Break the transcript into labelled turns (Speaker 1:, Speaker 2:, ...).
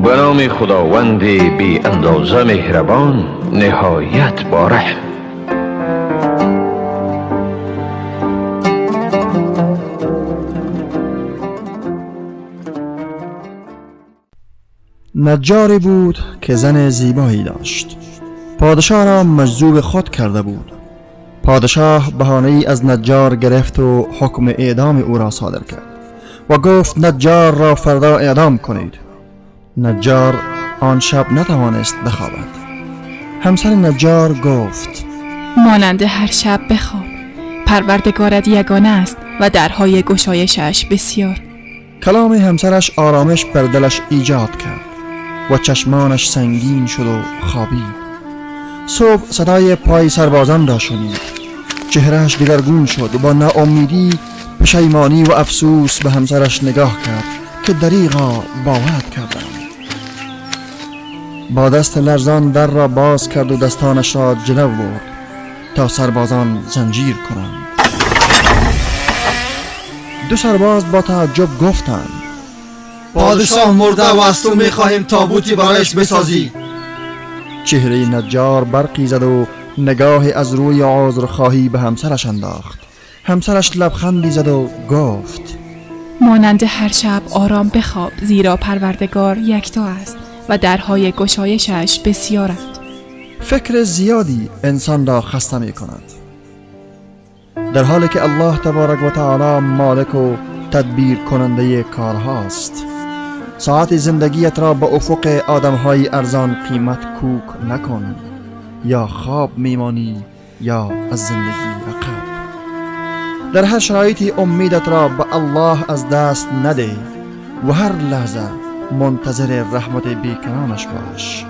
Speaker 1: به نام خداوند بی اندازه مهربان نهایت بارحم.
Speaker 2: نجاری بود که زن زیبایی داشت. پادشاه را مجذوب خود کرده بود. پادشاه بهانه‌ای از نجار گرفت و حکم اعدام او را صادر کرد و گفت نجار را فردا اعدام کنید. نجار آن شب نتوانست بخوابد. همسر نجار گفت
Speaker 3: مانند هر شب بخواب، پروردگارت یگانه است و درهای گشایشش بسیار.
Speaker 2: کلام همسرش آرامش بر دلش ایجاد کرد و چشمانش سنگین شد و خوابید. صبح صدای پای سربازان را شنید. چهرهش دگرگون شد و با ناامیدی، پشیمانی و افسوس به همسرش نگاه کرد که دریغا باورت کردم. با دست لرزان در را باز کرد و دستانش را جلو برد تا سربازان زنجیر کنند. دو سرباز با تعجب گفتند
Speaker 4: پادشاه مرده و از تو میخواهیم تابوتی برایش بسازی.
Speaker 2: چهره نجار برقی زد و نگاهی از روی عذرخواهی به همسرش انداخت. همسرش لبخندی زد و گفت
Speaker 3: مانند هر شب آرام بخواب، زیرا پروردگار یکتا است و درهای گشایشش بسیارند.
Speaker 2: فکر زیادی انسان را خسته می کند، در حالی که الله تبارک و تعالی مالک و تدبیر کننده کارهاست. ساعت زندگیت را به افق آدمهای ارزان قیمت کوک نکن، یا خواب میمانی یا از زندگی عقب. در هر شرایطی امیدت را به الله از دست نده و هر لحظه منتظر رحمت بیکرانش باش.